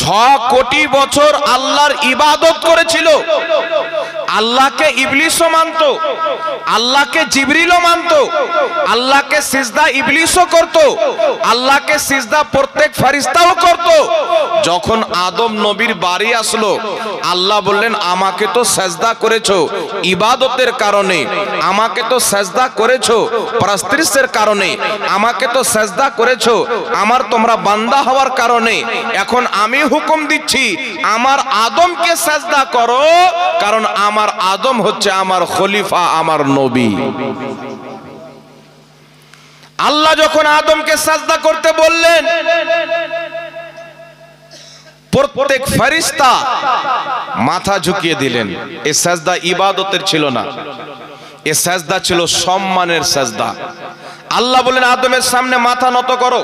6 কোটি বছর আল্লাহর ইবাদত করেছিল। আল্লাহকে ইবলিসও মানত, আল্লাহকে জিবরিলও মানত, আল্লাহকে সিজদা ইবলিসও করত, আল্লাহকে সিজদা প্রত্যেক ফেরেশতাও করত। যখন আদম নবীর বাড়ি আসলো, আল্লাহ বললেন আমাকে তো সিজদা করেছো ইবাদতের কারণে, আমাকে তো সিজদা করেছো প্রস্তিষ্ঠের কারণে, আমাকে তো সিজদা করেছো আমার তোমরা বান্দা হওয়ার কারণে। এখন আমি হুকুম দিচ্ছি আমার আদমকে সিজদা করো, কারণ আমার আদম হচ্ছে আমার খলিফা, আমার নবী। আল্লাহ যখন আদমকে সিজদা করতে বললেন, প্রত্যেক ফেরেশতা মাথা ঝুঁকিয়ে দিলেন। এই সিজদা ইবাদতের ছিল না, এই সিজদা ছিল সম্মানের সিজদা। আল্লাহ বলেন আদমের সামনে মাথা নত করো,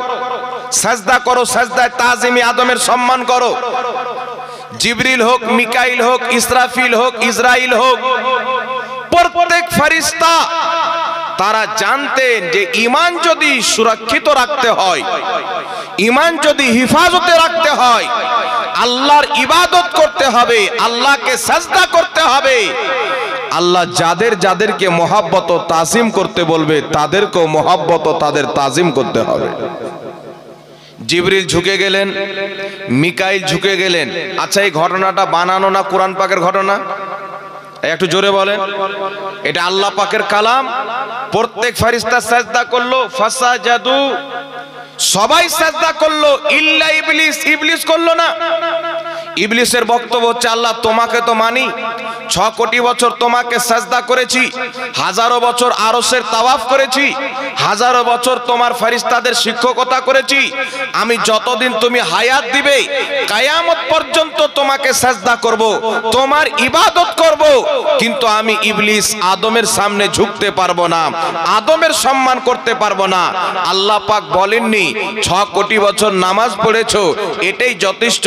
সিজদা করো, সিজদায়ে তাজিমি আদমের সম্মান করো। জিবরিল হোক, মিকাইল হোক, ইসরাফিল হোক, ইসরাইল হোক, প্রত্যেক ফেরেশতা তারা জানতেন যে ঈমান যদি সুরক্ষিত রাখতে হয়, ঈমান যদি হিফাজতে রাখতে হয়, আল্লাহর ইবাদত করতে হবে, আল্লাহকে সিজদা করতে হবে। আল্লাহ যাদের যাদেরকে মহব্বত ও তাজিম করতে বলবে তাদেরকেও মহব্বত ও তাদের তাজিম করতে হবে। জিবরিল ঝুঁকে গেলেন, মিকাইল ঝুঁকে গেলেন। আচ্ছা, এই ঘটনাটা বানানো না কোরআন পাকের ঘটনা? একটু জোরে বলেন। এটা আল্লাহ পাকের কালাম। প্রত্যেক ফেরেশতা সিজদা করলো, ফাসাজাদু, সবাই সিজদা করলো ইল্লা ইবলিস। ইবলিস করলো না। ইবলিসের বক্তব্য হচ্ছে আল্লাহ তোমাকে তো মানি, 6 কোটি বছর তোমাকে সিজদা করেছি, হাজারো বছর আরশের তাওয়াফ করেছি, হাজারো বছর তোমার ফেরেশতাদের শিক্ষকতা করেছি, আমি যতদিন তুমি হায়াত দিবে কিয়ামত পর্যন্ত তোমাকে সিজদা করব, তোমার ইবাদত করব। কিন্তু আমি ইবলিস আদমের সামনে ঝুঁকতে পারবো না, আদমের সম্মান করতে পারবো না। আল্লাহ পাক বলেননি 6 কোটি বছর নামাজ পড়েছো এটাই যথেষ্ট,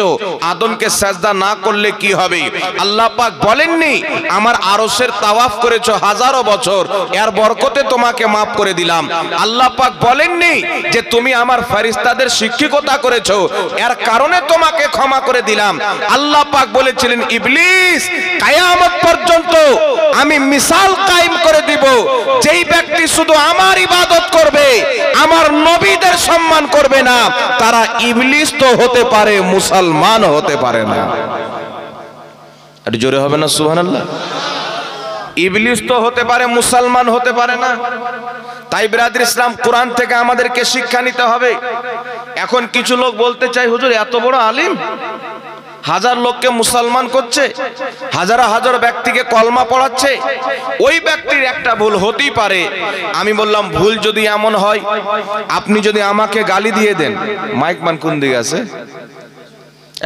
আদমকে সিজদা না করলে কি হবে? আল্লাহ পাক বলেননি আমার আরশের তাওয়াফ করেছো হাজারো বছর, এর বরকতে তোমাকে maaf করে দিলাম। আল্লাহ পাক বলেননি যে তুমি আমার ফেরেশতাদের শিক্ষকতা করেছো এর কারণে তোমাকে ক্ষমা করে দিলাম। আল্লাহ পাক বলেছিলেন ইবলিস কিয়ামত পর্যন্ত আমি মিসাল কায়েম করে দিব, যেই ব্যক্তি শুধু আমার ইবাদত করবে, আমার নবীদের সম্মান করবে না, তারা ইবলিস তো হতে পারে, মুসলমান হতে পারে না। আর জোরে হবে না সুবহানাল্লাহ? ইবলিস তো হতে পারে, মুসলমান হতে পারে না। তাই বিরাদর ইসলাম, কোরআন থেকে আমাদেরকে শিক্ষা নিতে হবে। এখন কিছু লোক বলতে চাই হুজুর এত বড় আলিম, হাজার লোককে মুসলমান করছে, হাজার হাজার ব্যক্তিকে কলমা পড়াচ্ছে, ওই ব্যক্তির একটা ভুল হতেই পারে। আমি বললাম ভুল যদি এমন হয়, আপনি যদি আমাকে গালি দিয়ে দেন, মাইক মান কোন দিকে আছে,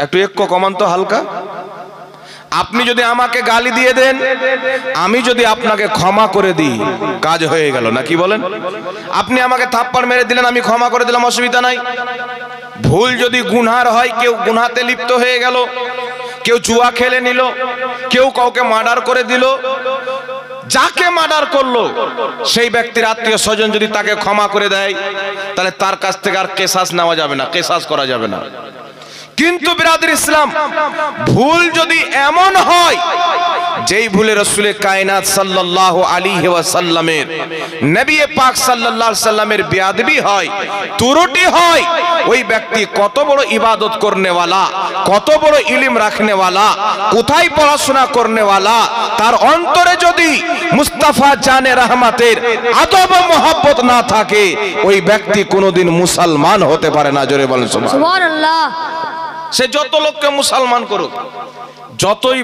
একটু একটু কমান তো হালকা। আপনি যদি আমাকে গালি দিয়ে দেন, আমি যদি আপনাকে ক্ষমা করে দিই, কাজ হয়ে গেল না? কি বলেন? আপনি আমাকে থাপ্পড় মেরে দিলেন, আমি ক্ষমা করে দিলাম, অসুবিধা নাই। ভুল যদি গুনহার হয়, কেউ গুনহাতে লিপ্ত হয়ে গেল, কেউ জুয়া খেলে নিল, কেউ কাউকে মার্ডার করে দিল, যাকে মার্ডার করলো সেই ব্যক্তির আত্মীয় স্বজন যদি তাকে ক্ষমা করে দেয়, তাহলে তার কাছ থেকে আর কেসাস নেওয়া যাবে না, কেসাস করা যাবে না। কিন্তু বিরাদর ইসলাম, ভুল যদি এমন হয় যেই ভুলে রাসূলে কায়নাত সাল্লাল্লাহু আলাইহি ওয়াসাল্লামের, নবী পাক সাল্লাল্লাহু আলাইহি সাল্লামের বেয়াদবি হয়, ত্রুটি হয়, ওই ব্যক্তি কত বড় ইবাদত করনেওয়ালা, কত বড় ইলম রাখনেওয়ালা, কোথায় পড়াশোনা করনেওয়ালা, তার অন্তরে যদি মুস্তাফা জানে রহমতের আদব ও মোহাব্বত না থাকে, ওই ব্যক্তি কোনোদিন মুসলমান হতে পারে না। জোরে বলেন সুবহানাল্লাহ। সে যত লোককে মুসলমান করুক, যতই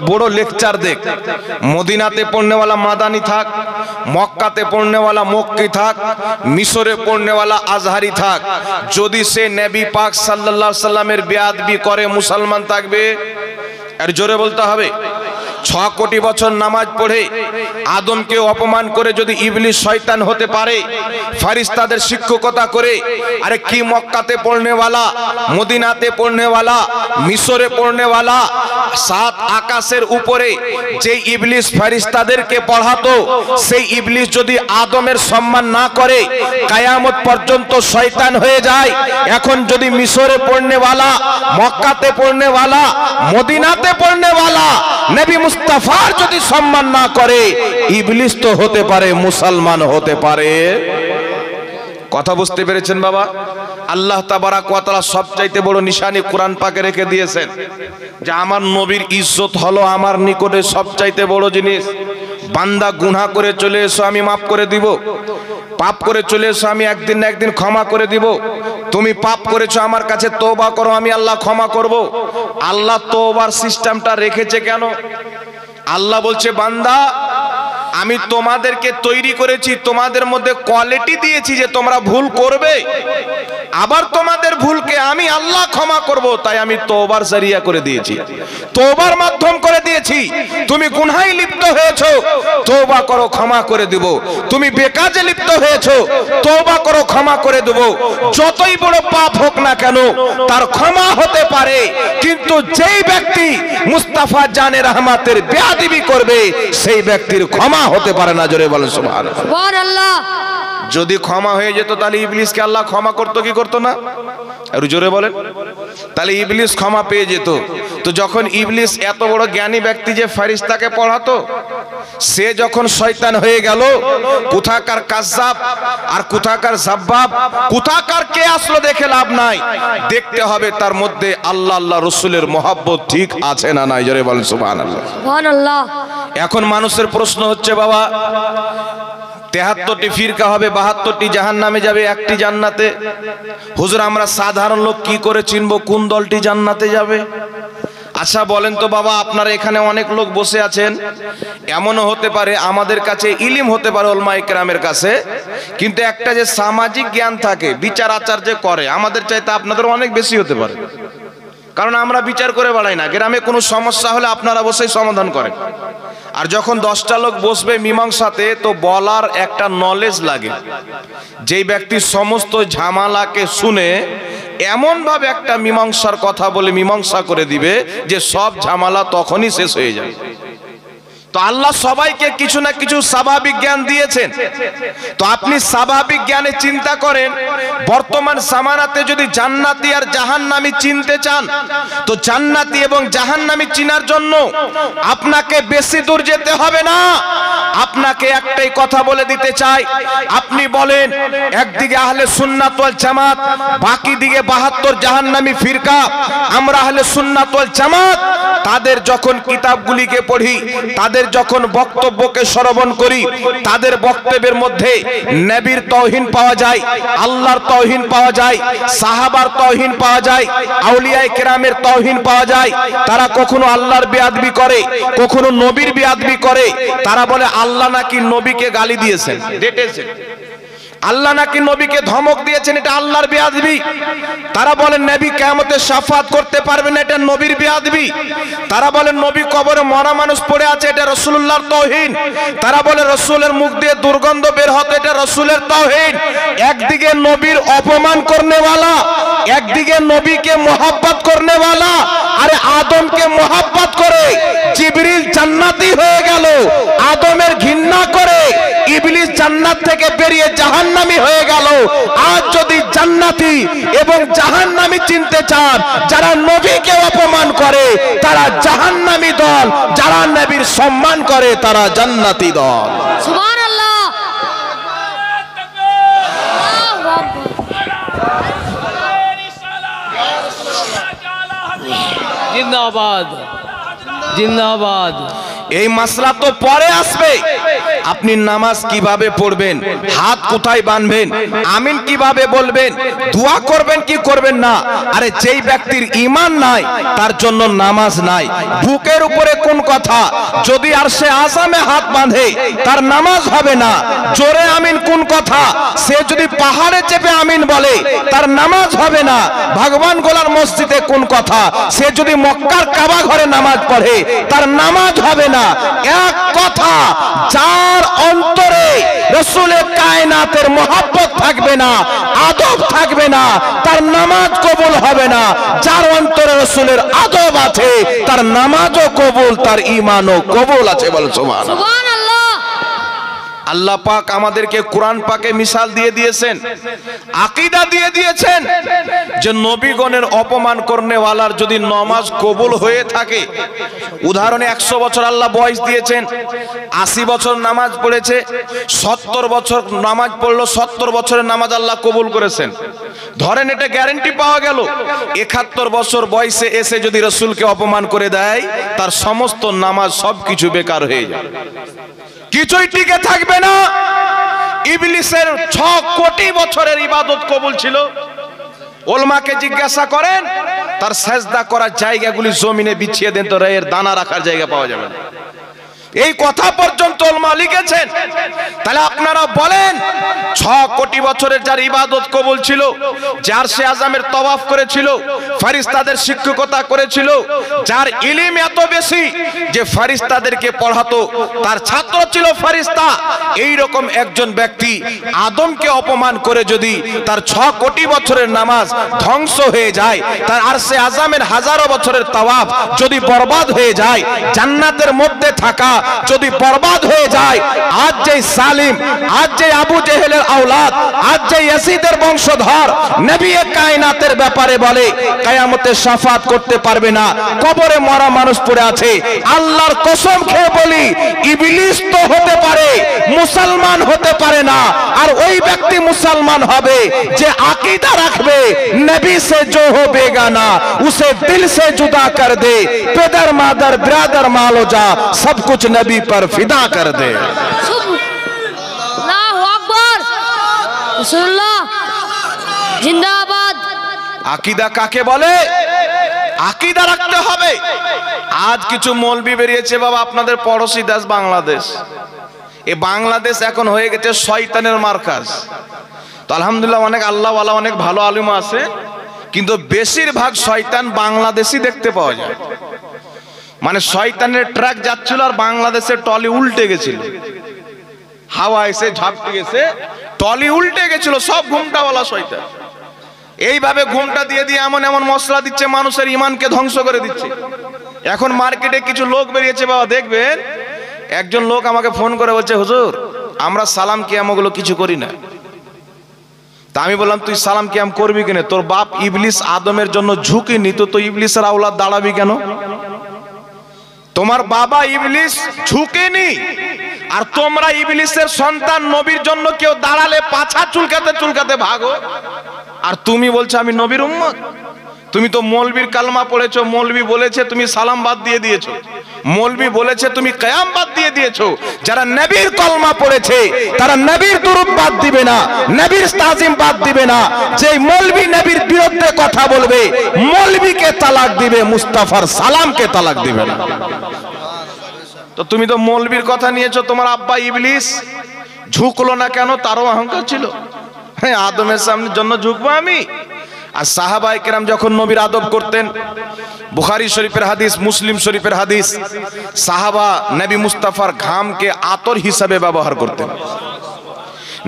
বড় লেকচার দেখ, মদিনাতে পড়নেওয়ালা মাদানি থাক, মক্কাতে পড়নেওয়ালা মক্কি থাক, মিশরে পড়নেওয়ালা আজহারি থাক, যদি সে নবী পাক সাল্লাল্লাহু আলাইহি সাল্লামের বেয়াদবি করে, মুসলমান থাকবে? আর জোরে বলতে হবে। 6 কোটি বছর নামাজ পড়ে আদমকে অপমান করে যদি ইবলিস শয়তান হতে পারে, ফেরেশতাদের শিক্ষকতা করে, আরে কি মক্কাতে পড়নেওয়ালা, মদিনাতে পড়নেওয়ালা, মিশরে পড়নেওয়ালা, সাত আকাশের উপরে যে ইবলিস ফেরেশতাদেরকে পড়াতো, সেই ইবলিস যদি আদমের সম্মান না করে কিয়ামত পর্যন্ত শয়তান হয়ে যায়। এখন যদি মিশরে পড়নেওয়ালা, মক্কাতে পড়নেওয়ালা, মদিনাতে পড়নেওয়ালা নবী মুস্তাফার যদি সম্মান না করে, ইবলিস তো হতে পারে মুসলমান হতে পারে। কথা বুঝতে পেরেছেন বাবা? আল্লাহ তাবারাক ওয়া তাআলা সবচাইতে বড় নিশানি কোরআন পাকে রেখে দিয়েছেন যে আমার নবীর ইজ্জত হলো আমার নিকটে সবচাইতে বড় জিনিস। বান্দা গুনাহ করে চলে এসো, আমি মাফ করে দিব। পাপ করে চলে এসো, আমি একদিন না একদিন ক্ষমা করে দিব। তুমি পাপ করেছো, আমার কাছে তওবা করো, আমি আল্লাহ ক্ষমা করব। আল্লাহ তওবার সিস্টেমটা রেখেছে কেন? আল্লাহ বলছে বান্দা আমি তোমাদেরকে তৈরি করেছি, তোমাদের মধ্যে কোয়ালিটি দিয়েছি যে তোমরা ভুল করবে, আবার তোমাদের ভুলকে আমি আল্লাহ ক্ষমা করব। তাই আমি তওবার জারিয়া করে দিয়েছি, তওবার মাধ্যম করে দিয়েছি। তুমি গুনাহে লিপ্ত হয়েছো, তওবা করো, ক্ষমা করে দেব। তুমি বেকাজে লিপ্ত হয়েছো, তওবা করো, ক্ষমা করে দেব। যতই বড় পাপ হোক না কেন তার ক্ষমা হতে পারে, কিন্তু যেই ব্যক্তি মুস্তাফা জানে রহমাতের বেয়াদবি করবে সেই ব্যক্তির ক্ষমা হতে পারে না। জোরে বলেন সুবহানাল্লাহ। সুবহানাল্লাহ। যদি ক্ষমা হয়ে যেত তাহলে ইবলিসকে আল্লাহ ক্ষমা করতো কি করতো না? আর জোরে বলেন। তাহলে ইবলিস ক্ষমা পেয়ে যেত। তো যখন ইবলিস এত বড় জ্ঞানী ব্যক্তি যে ফেরেশতাকে পড়াতো, সে যখন শয়তান হয়ে গেল, কোথাকার কাজ্জাব আর কোথাকার জাব্বাব, কোথাকার কে আসলো দেখে লাভ নাই, দেখতে হবে তার মধ্যে আল্লাহ আল্লাহ রাসূলের মহব্বত ঠিক আছে না নাই। জোরে বলেন সুবহানাল্লাহ। সুবহানাল্লাহ। এখন মানুষের প্রশ্ন হচ্ছে বাবা 73টি ফিরকা হবে, 72টি জাহান্নামে যাবে, একটি জান্নাতে। হুজুর আমরা সাধারণ লোক কি করে চিনবো কোন দলটি জান্নাতে যাবে? আচ্ছা বলেন তো বাবা, আপনারা এখানে অনেক লোক বসে আছেন, এমনও হতে পারে আমাদের কাছে ইলম হতে পারে উলামায়ে কেরামের কাছে, কিন্তু একটা যে সামাজিক জ্ঞান থাকে, বিচার আচার যে করে, আমাদের চাইতে আপনাদের অনেক বেশি হতে পারে। কারণ আমরা বিচার করে বেড়াই না। গ্রামে কোনো সমস্যা হলে আপনারা বসেই সমাধান করেন। আর যখন 10টা লোক বসবে মীমাংসাতে, তো বলার একটা নলেজ লাগে। যেই ব্যক্তি সমস্ত ঝামেলাকে শুনে এমন ভাবে একটা মীমাংসার কথা বলে মীমাংসা করে দিবে যে সব ঝামেলা তখনই শেষ হয়ে যাবে। তো আল্লাহ সবাইকে কিছু না কিছু স্বাভাবিক জ্ঞান দিয়েছেন। তো আপনি স্বাভাবিক জ্ঞানে চিন্তা করেন, বর্তমান জামানাতে যদি জান্নাতি আর জাহান্নামী চিনতে চান, তো জান্নাতি এবং জাহান্নামী চিনার জন্য আপনাকে বেশি দূর যেতে হবে না। আপনাকে একটাই কথা বলে দিতে চাই, আপনি বলেন একদিকে আহলে সুন্নাত ওয়াল জামাত, বাকি দিকে 72 জাহান্নামী ফিরকা। আমরা আহলে সুন্নাত ওয়াল জামাত তাদের যখন কিতাবগুলিকে পড়ি, তাদের যখন বক্তব্যকে শ্রবণ করি, তাদের বক্তব্যের মধ্যে নবীর তাওহীন পাওয়া যায়, আল্লাহর তাওহীন পাওয়া যায়, সাহাবার তাওহীন পাওয়া যায়, আউলিয়ায়ে কেরামের তাওহীন পাওয়া যায়। তারা কখনো আল্লাহর বেয়াদবি করে, কখনো নবীর বেয়াদবি করে। তারা বলে আল্লাহ নাকি নবীকে গালি দিয়েছেন, ডেটেছেন, আল্লাহ নাকি নবীকে ধমক দিয়েছেন, এটা আল্লাহর বেয়াদবি। তারা বলেন নবী কিয়ামতে শাফাত করতে পারবে না, এটা নবীর বেয়াদবি। তারা বলেন নবী কবরে মরা মানুষ পড়ে আছে, এটা রাসূলুল্লাহর তাওহীন। তারা বলে রাসূলের মুখ দিয়ে দুর্গন্ধ বের হতো, এটা রাসূলের তাওহীন। একদিকে নবীর অপমান করনেওয়ালা, একদিকে নবীকে মোহাব্বত করনেওয়ালা। আরে আদমকে মোহাব্বত করে জিবরিল জান্নাতি হয়ে গেল, আদমের ঘৃণা করে ইবলিস জান্নাত থেকে বেরিয়ে জাহান্নামী হয়ে গেল। আজ যদি জান্নাতি এবং জাহান্নামী চিনতে চান, যারা নবীকে অপমান করে তারা জাহান্নামী দল, যারা নবীর সম্মান করে তারা জান্নাতি দল। সুবহানাল্লাহ। জিন্দাবাদ জিন্দাবাদ। এই মাসলা তো পরে আসবে। আপনি নামাজ কিভাবে পড়বেন, হাত কোথায় বাঁধবেন, আমিন কিভাবে বলবেন, দোয়া করবেন কি করবেন না। আরে যেই ব্যক্তির ঈমান নাই তার জন্য নামাজ নাই। বুকের উপরে কোন কথা, যদি আরশে আযমে হাত বাঁধে তার নামাজ হবে না। জোরে আমিন কোন কথা, সে যদি পাহাড়ে চেপে আমিন বলে তার নামাজ হবে না। ভগবান গোলার মসজিদে কোন কথা, সে যদি মক্কার কাবা ঘরে নামাজ পড়ে তার নামাজ হবে না। না। এক কথা, যার অন্তরে রাসূলে কায়নাতের মহব্বত থাকবে না, আদব থাকবে না, তার নামাজ কবুল হবে না। যার অন্তরে রাসূলের আদব আছে, তার নামাজও কবুল, তার ঈমানও কবুল আছে। বল সুবহানাল্লাহ। সুবহানাল্লাহ। আল্লাহ পাক আমাদেরকে কোরআন পাকে মিসাল দিয়ে দিয়েছেন, আকীদা দিয়ে দিয়েছেন যে নবীগণের অপমান করনেওয়ালার যদি নামাজ কবুল হয়ে থাকে, উদাহরণে 100 বছর আল্লাহ বয়স দিয়েছেন, 80 বছর নামাজ পড়েছে, 70 বছর নামাজ পড়লো, 70 বছরের নামাজ আল্লাহ কবুল করেছেন। ধরেন এটা গ্যারান্টি পাওয়া গেল, 71 বছর বয়সে এসে যদি রাসূলকে অপমান করে দেয়, তার সমস্ত নামাজ সবকিছু বেকার হয়ে যায়, কিছুই টিকে থাকবে না। ইবলিসের 6 কোটি বছরের ইবাদত কবুল ছিল। ওলমাকে জিজ্ঞাসা করেন, তার সেজদা করার জায়গাগুলি জমিনে বিছিয়ে দেন তো এর দানা রাখার জায়গা পাওয়া যাবে না। এই কথা পর্যন্ত ওলমা লিখেছেন। তাহলে আপনারা বলেন, 6 কোটি বছরের যার ইবাদত কবুল ছিল, যার সে আজমের তওয়াফ করেছিল, ফেরেশতাদের শিক্ষকতা করেছিল, যার ইলম এত বেশি যে ফেরেশতাদেরকে পড়াতো, তার ছাত্র ছিল ফেরেশতা, এই রকম একজন ব্যক্তি আদমকে অপমান করে যদি তার 6 কোটি বছরের নামাজ ধ্বংস হয়ে যায়, তার আরশে আজমের হাজারো বছরের তওয়াফ যদি বরবাদ হয়ে যায়, জান্নাতের মধ্যে থাকা যদি বরবাদ হয়ে যায়, আজ যে সালিম, আজ যে আবু জেহেলের আওলাদ, আজ যে ইয়াসিদের বংশধর নবী কায়নাতের ব্যাপারে বলে কিয়ামতে শাফাত করতে পারবে না, কবরে মরা মানুষ পড়ে আছে, আল্লাহর কসম খেয়ে বলি, ইবলিস তো হতে পারে, মুসলমান হতে পারে না। আর ওই ব্যক্তি মুসলমান হবে যে আকীদা রাখবে নবী से जो हो बेगाना उसे दिल से जुदा कर दे, पेदर मादर ब्रादर मालो जा सब कुछ नबी पर फिदा कर दे। আল্লাহু আকবার। রাসূলুল্লাহ জিন্দাবাদ। আকীদা কাকে বলে? আকীদা রাখতে হবে। আজ কিছু মৌলবি বেরিয়েছে বাবা, আপনাদের পড়োশি দেশ বাংলাদেশ, এই বাংলাদেশ এখন হয়ে গেছে শয়তানের মার্কাজ। তো আলহামদুলিল্লাহ অনেক আল্লাহওয়ালা, অনেক ভালো আলেম আছে, কিন্তু বেশিরভাগ শয়তান বাংলাদেশি দেখতে পাওয়া যায়। মানে শয়তানের ট্রাক যাচ্ছিল আর বাংলাদেশের টলি উল্টে গেছিল, হাওয়া এসে ঝাপটে গেছে, টলি উল্টে গেছিল, সব ঘুমটাওয়ালা শয়তান। এইভাবে ঘুমটা দিয়ে দিয়ে এমন এমন মশলা দিচ্ছে, মানুষের ইমানকে ধ্বংস করে দিচ্ছে। এখন মার্কেটে কিছু লোক বেরিয়েছে বাবা, দেখবেন একজন লোক আমাকে ফোন করে বলছে, হুজুর আমরা সালাম কিয়াম ওগুলো কিছু করি না। তা আমি বললাম, তুই সালাম কিয়াম করবি কেন? তোর বাপ ইবলিস আদমের জন্য ঝুঁকিনি তো ইবলিসের আওলাদ দাঁড়াবি কেন? তোমার বাবা ইবলিস ঝুঁকেনি, আর তোমরা ইবলিসের সন্তান নবীর জন্য কেউ দাঁড়ালে পাছা চুলকাতে চুলকাতে ভাগো, আর তুমি বলছো আমি নবীর উম্মত। তুমি তো মৌলবীর কালমা পড়েছো, মৌলবী বলেছে তুমি সালাম বাদ দিয়ে দিয়েছো, মৌলবী বলেছে তুমি কিয়াম বাদ দিয়ে দিয়েছো। যারা নবীর কলমা পড়েছে তারা নবীর দুরূদ বাদ দিবে না, নবীর তাজিম বাদ দিবে না। যে মৌলবী নবীর বিরুদ্ধে কথা বলবে, মৌলবীকে তালাক দিবে, মুস্তাফার সালামকে তালাক দিবে না। তো তুমি তো মৌলবীর কথা নিয়েছো, তোমার আব্বা ইবলিস ঝুঁকলো না কেন? তারও অহংকার ছিল, হ্যাঁ আদমের সামনের জন্য ঝুঁকবো আমি। আর সাহাবায়ে কেরাম যখন নবীর আদব করতেন, বুখারী শরীফের হাদিস, মুসলিম শরীফের হাদিস, সাহাবা নবী মুস্তাফার ঘামকে আতর হিসাবে ব্যবহার করতেন।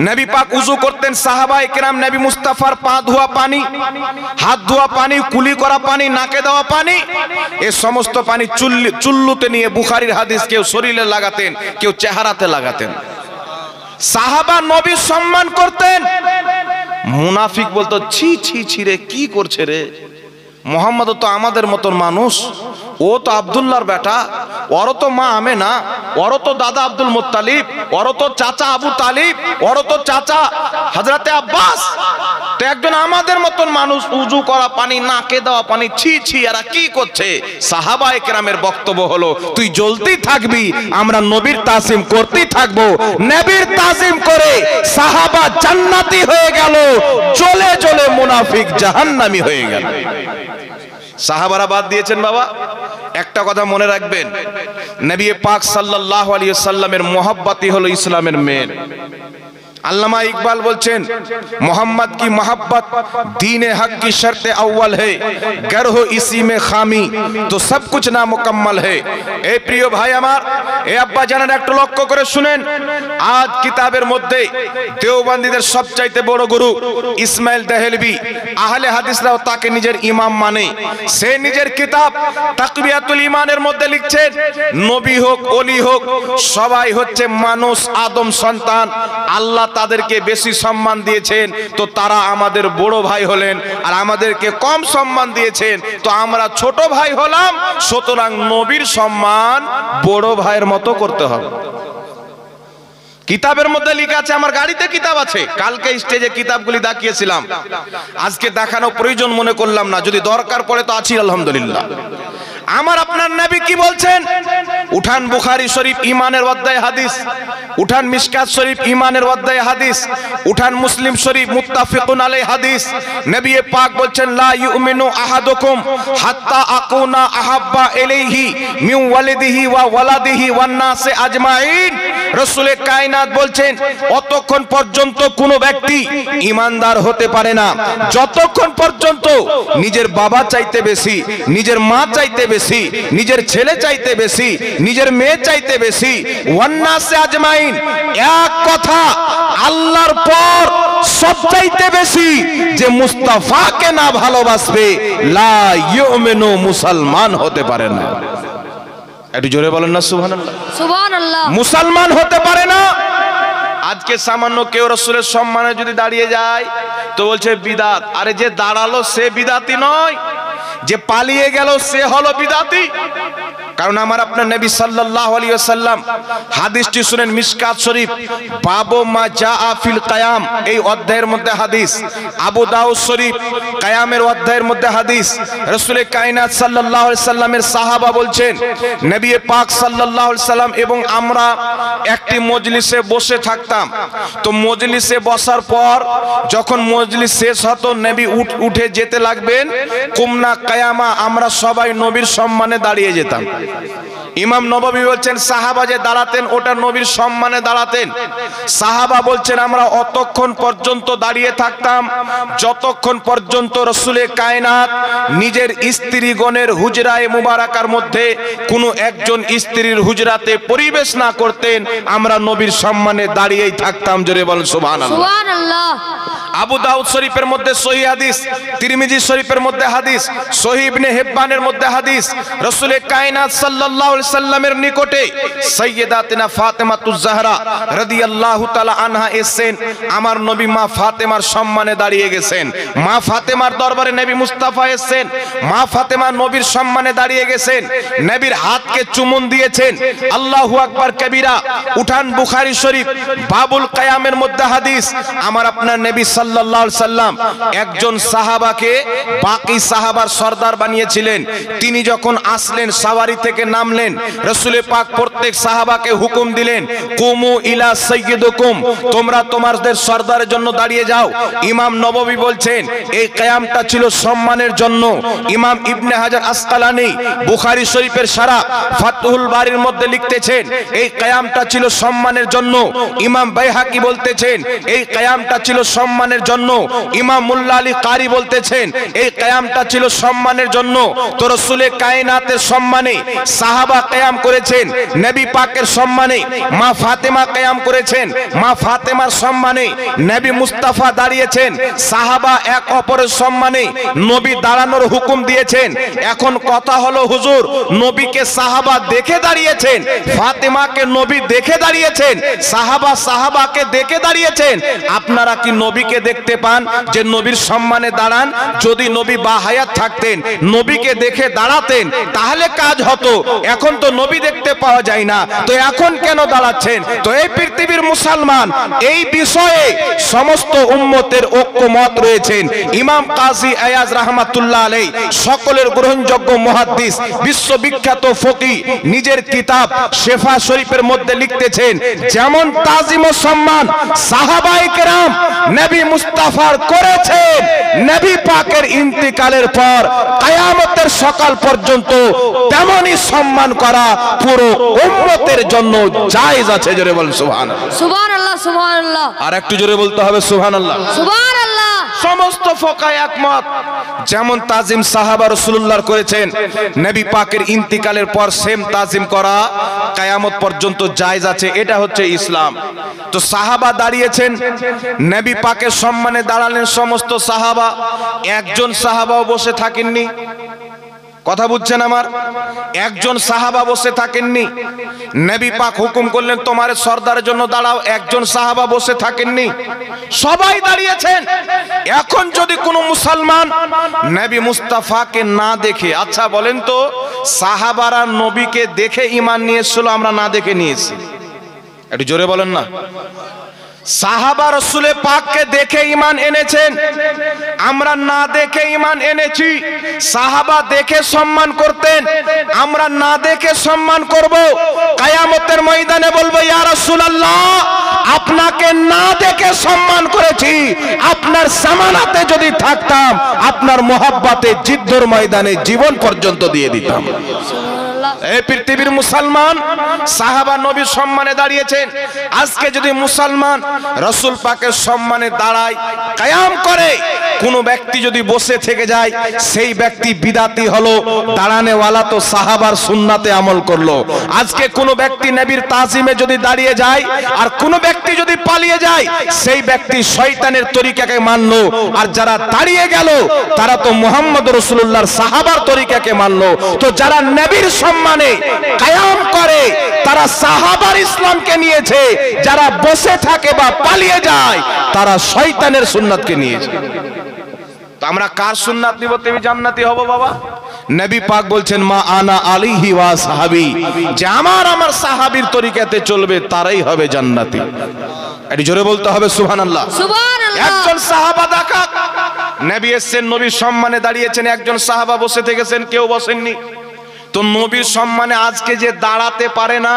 নবী পাক উযু করতেন, সাহাবায়ে কেরাম নবী মুস্তাফার পা ধোয়া পানি, হাত ধোয়া পানি, কুলি করা পানি, নাকে দেওয়া পানি, এই সমস্ত পানি চুল্লুতে নিয়ে, বুখারীর হাদিস, কেউ শরীরে লাগাতেন, কেউ চেহারাতে লাগাতেন। সাহাবা নবীর সম্মান করতেন। মুনাফিক বলতো, ছি ছি ছি রে, কি করছে রে, মোহাম্মদ তো আমাদের মতন মানুষ, ও তো আব্দুল্লাহর বেটা, ওরও তো মা আমেনা, ওরও তো দাদা আব্দুল মুত্তালিব, ওরও তো চাচা আবু তালিব, ওরও তো চাচা হযরতে আব্বাস, তো একজন আমাদের মতন মানুষ, উযু করা পানি, নাকে দেওয়া পানি, ছি ছি, এরা কি করছে? সাহাবায়ে কেরামের বক্তব্য হলো, তুই জ্বলতেই থাকবি, আমরা নবীর তাজিম করতেই থাকবো। নবীর তাজিম করে সাহাবা জান্নাতি হয়ে গেল, জ্বলে জ্বলে মুনাফিক জাহান্নামী হয়ে গেল। সাহাবারা বাদ দিয়েছেন বাবা। একটা কথা মনে রাখবেন, নবী পাক সাল্লাল্লাহু আলাইহি ওয়াসাল্লামের মুহাব্বতই হলো ইসলামের মেন। अल्लामा इकबाल बोलছেন मोहम्मद की मोहब्बत दीन हक की शर्त अव्वल है, गर हो इसी में खामी तो सब कुछ नामुकम्मल है। ए प्रिय भाई আমার, এ আব্বা জানেন একটু লক্ষ্য করে শুনেন, আজ কিতাবের মধ্যে দেওবন্দীদের সবচাইতে বড় গুরু ইসমাইল দেহলভি আহলে হাদিসরাও তাকে নিজের ইমাম মানে। সে নিজের কিতাব তাকবিয়াতুল ঈমানের মধ্যে লিখছেন, নবী হোক ওলি হোক সবাই হচ্ছে মানুষ, আদম সন্তান, আল্লাহ তাদেরকে বেশি সম্মান দিয়েছেন তো তারা আমাদের বড় ভাই হলেন, আর আমাদেরকে কম সম্মান দিয়েছেন তো আমরা ছোট ভাই হলাম। সুতরাং নবীর সম্মান বড় ভাইয়ের মতো করতে হবে। কিতাবের মধ্যে লেখা আছে, আমার গাড়িতে কিতাব আছে, কালকে স্টেজে কিতাবগুলি দেখিয়েছিলাম, আজকে দেখানো প্রয়োজন মনে করলাম না, যদি দরকার পড়ে তো আছি আলহামদুলিল্লাহ। আমার আপনার নবী কি বলছেন? উঠান বুখারী শরীফ ঈমানের অধ্যায় হাদিস, উঠান মিশকাত শরীফ ঈমানের অধ্যায় হাদিস, উঠান মুসলিম শরীফ মুত্তাফিকুন আলাইহি হাদিস। নবী পাক বলছেন, লা ইউমিনু আহাদুকুম হাত্তা আকুনা আহাব্বা ইলাইহি মিন ওয়ালিদিহি ওয়া ওয়ালাদিহি ওয়ান নাসি আজমাইন। রাসূলে কায়নাত বলছেন, অতক্ষণ পর্যন্ত কোনো ব্যক্তি ঈমানদার হতে পারে না যতক্ষণ পর্যন্ত নিজের বাবা চাইতে বেশি, নিজের মা চাইতে বেশি, নিজের ছেলে চাইতে বেশি, নিজের মেয়ে চাইতে বেশি, ওয়ান নাসি আজমাইন, এক কথা আল্লাহর পর সবচাইতে বেশি যে মুস্তাফাকে না ভালোবাসবে লা ইউমিনু, মুসলমান হতে পারে না। একটু জোরে বলেন না সুবহানাল্লাহ। সুবহানাল্লাহ। মুসলমান হতে পারে না। আজকে সামান্য কেউ রাসূলের সম্মানে যদি দাঁড়িয়ে যায় তো বলছে বিদাত। আরে যে দাঁড়ালো সে বিদাতি নয়, যে পালিয়ে গেল সে হলো বিদাতি। কারণ আমার আপনার নবী সাল্লাল্লাহু আলাইহি ওয়াসাল্লাম, হাদিসটি শুনেন মিশকাত শরীফ বাবু মা জাআ ফিল কিয়াম, এই অধ্যায়ের মধ্যে হাদিস, আবু দাউদ শরীফ কিয়ামের অধ্যায়ের মধ্যে হাদিস। রাসূল কায়নাত সাল্লাল্লাহু আলাইহি ওয়াসাল্লামের সাহাবা বলছেন, নবী পাক সাল্লাল্লাহু আলাইহি ওয়াসাল্লাম এবং আমরা একটি মজলিসে বসে থাকতাম, তো মজলিসে বসার পর যখন মজলিস শেষ হতো নবী উঠে যেতে লাগবেন, কুমনা কিয়ামা, আমরা সবাই নবীর সম্মানে দাঁড়িয়ে যেতাম। ইমাম নববী বলছেন, সাহাবা যে দাঁড়াতেন ওটা নবীর সম্মানে দাঁড়াতেন। সাহাবা বলছেন, আমরা অতক্ষণ পর্যন্ত দাঁড়িয়ে থাকতাম যতক্ষণ পর্যন্ত রাসূলে কায়নাত নিজের স্ত্রীগণের হুজরায়ে মুবারাকার মধ্যে কোনো একজন স্ত্রীর হুজরাতে পরিবেশ না করতেন, আমরা নবীর সম্মানে দাঁড়িয়েই থাকতাম। জোরে বলেন সুবহানাল্লাহ। সুবহানাল্লাহ। আবু দাউদ শরীফের মধ্যে সহিহ হাদিস, তিরমিজি শরীফের মধ্যে হাদিস, সহিহ ইবনে হিব্বানের মধ্যে হাদিস, রাসূলে কায়নাত সাল্লাল্লাহু আলাইহি সাল্লামের নিকটে সাইয়্যিদাতিনা ফাতেমাতুজ জাহরা রাদিয়াল্লাহু তাআলা আনহা এসেন। আমার নবী মা ফাতেমার সম্মানে দাঁড়িয়ে গেছেন। মা ফাতেমার দরবারে নবী মুস্তাফা এসেছেন, মা ফাতেমা নবীর সম্মানে দাঁড়িয়ে গেছেন, নবীর হাতকে চুমুন দিয়েছেন। আল্লাহু আকবার কবীরা। উঠান বুখারী শরীফ বাবুল কিয়ামের মধ্যে হাদিস, আমার আপনার নবী সাল্লাল্লাহু আলাইহি সাল্লাম একজন সাহাবাকে বাকি সাহাবার সরদার বানিয়েছিলেন। তিনি যখন আসলেন সাওয়ারি থেকে নামলেন, রাসূলে পাক প্রত্যেক সাহাবাকে হুকুম দিলেন, কুমু ইলা সাইয়্যিদুকুম, তোমরা তোমাদের সরদারের জন্য দাঁড়িয়ে যাও। ইমাম নববী বলছেন এই কিয়ামটা ছিল সম্মানের জন্য। ইমাম ইবনে হাজার আসকালানী বুখারী শরীফের শারা ফাতহুল বারীর মধ্যে লিখতেছেন এই কিয়ামটা ছিল সম্মানের জন্য। ইমাম বাইহাকি বলতেছেন এই কিয়ামটা ছিল সম্মানের জন্য। ইমাম মুল্লা আলী কারি বলতেছেন এই কিয়ামটা ছিল সম্মানের জন্য। তো রাসূলে কায়নাতের সম্মানে সাহাবা কিয়াম করেছেন, নবী পাকের সম্মানে মা ফাতেমা কিয়াম করেছেন, মা ফাতেমার সম্মানে নবী মুস্তাফা দাঁড়িয়েছেন, সাহাবা এক অপরের সম্মানে নবী দাঁড়ানোর হুকুম দিয়েছেন। এখন কথা হলো হুজুর, নবীকে সাহাবা দেখে দাঁড়িয়েছেন, ফাতেমাকে নবী দেখে দাঁড়িয়েছেন, সাহাবা সাহাবাকে দেখে দাঁড়িয়েছেন। আপনারা কি নবীকে দেখতে পান যে নবীর সম্মানে দাঁড়ান? যদি নবী বাহায়াত থাকতেন, নবীকে দেখে দাঁড়াতেন তাহলে কাজ হতো। এখন তো নবী দেখতে পাওয়া যায় না, তো এখন কেন দাঁড়াচ্ছেন? তো এই পৃথিবীর মুসলমান এই বিষয়ে সমস্ত উম্মতের ঐক্যমত রয়েছেন। ইমাম কাজী আয়াজ রাহমাতুল্লাহ আলাইহি সকলের গ্রহণযোগ্য মুহাদ্দিস, বিশ্ববিখ্যাত ফকিহ, নিজের কিতাব শেফা শরীফের মধ্যে লিখতেছেন, যেমন তাজিম ও সম্মান সাহাবায়ে কেরাম নবী মুস্তাফার করেছেন নবী পাকের ইন্তিকালের পর কিয়ামতের সকাল পর্যন্ত তেমনি সম্মান করা পুরো উম্মতের জন্য জায়েজ আছে। জোরে বলেন সুবহানাল্লাহ। সুবহানাল্লাহ সুবহানাল্লাহ। আর একটু জোরে বলতে হবে সুবহানাল্লাহ। সুবহানাল্লাহ। সমস্ত ফোকাহ একমত, যেমন তাজিম সাহাবা রাসূলুল্লাহর করেছেন নবী পাকের ইন্তিকালের পর সেম তাজিম করা কিয়ামত পর্যন্ত জায়েজ আছে। এটা হচ্ছে ইসলাম। তো সাহাবা দাঁড়িয়েছেন, নবী পাকের সম্মানে দাঁড়ালেন সমস্ত সাহাবা। একজন সাহাবাও বসে থাকেননি। কথা বুঝছেন আমার? একজন সাহাবা বসে থাকেননি। নবী পাক হুকুম করলেন তোমার সর্দারের জন্য দাঁড়াও, একজন সাহাবা বসে থাকেননি, সবাই দাঁড়িয়েছেন। এখন যদি কোনো মুসলমান নবী মুস্তাফাকে না দেখে, আচ্ছা বলেন তো সাহাবারা নবীকে দেখে ঈমান নিয়ে এসেছিল, আমরা না দেখে নিয়েছি? একটু জোরে বলেন না। সাহাবা রাসূলে পাককে দেখে ঈমান এনেছেন, আমরা না দেখে ঈমান এনেছি। সাহাবা দেখে সম্মান করতেন, আমরা না দেখে সম্মান করব। কিয়ামতের ময়দানে বলবো ইয়া রাসূলুল্লাহ আপনাকে না দেখে সম্মান করেছি, আপনার জামানাতে যদি থাকতাম আপনার মোহাব্বতে যুদ্ধের ময়দানে জীবন পর্যন্ত দিয়ে দিতাম। এই পৃথিবীর মুসলমান সাহাবা নবীর সম্মানে দাঁড়িয়েছেন। আজকে যদি মুসলমান রাসূল পাকের সম্মানে দাঁড়ায়, কিয়াম করে, কোন ব্যক্তি যদি বসে থেকে যায় সেই ব্যক্তি বিদাতি হলো। দাঁড়ানেওয়ালা তো সাহাবার সুন্নাতে আমল করলো। আজকে কোন ব্যক্তি নবীর তাজিমে যদি দাঁড়িয়ে যায় আর কোন ব্যক্তি যদি পালিয়ে যায় সেই ব্যক্তি শয়তানের তরিকাকে মানলো। আর যারা দাঁড়িয়ে গেল তারা তো মুহাম্মদ রাসূলুল্লাহর সাহাবার তরিকাকে মানলো। তো যারা নবীর সম্মানে কিয়াম করে তারা সাহাবার ইসলামকে নিয়েছে, যারা বসে থাকে বা পালিয়ে যায় তারা শয়তানের সুন্নাতকে নিয়েছে। তো আমরা কার সুন্নাত নিব তুমি জান্নাতি হব বাবা? নবী পাক বলছেন মা আনা আলাইহি ওয়া সাহাবী, যে আমার সাহাবীর তরিকাতে চলবে তারাই হবে জান্নাতি। একটু জোরে বলতে হবে সুবহানাল্লাহ। সুবহানাল্লাহ। একজন সাহাবা দেখা নবী এসেছেন, নবীর সম্মানে দাঁড়িয়েছেন, একজন সাহাবা বসে থেকেছেন, কেউ বসেননি। তো নবীর সম্মানে আজকে যে দাঁড়াতে পারে না,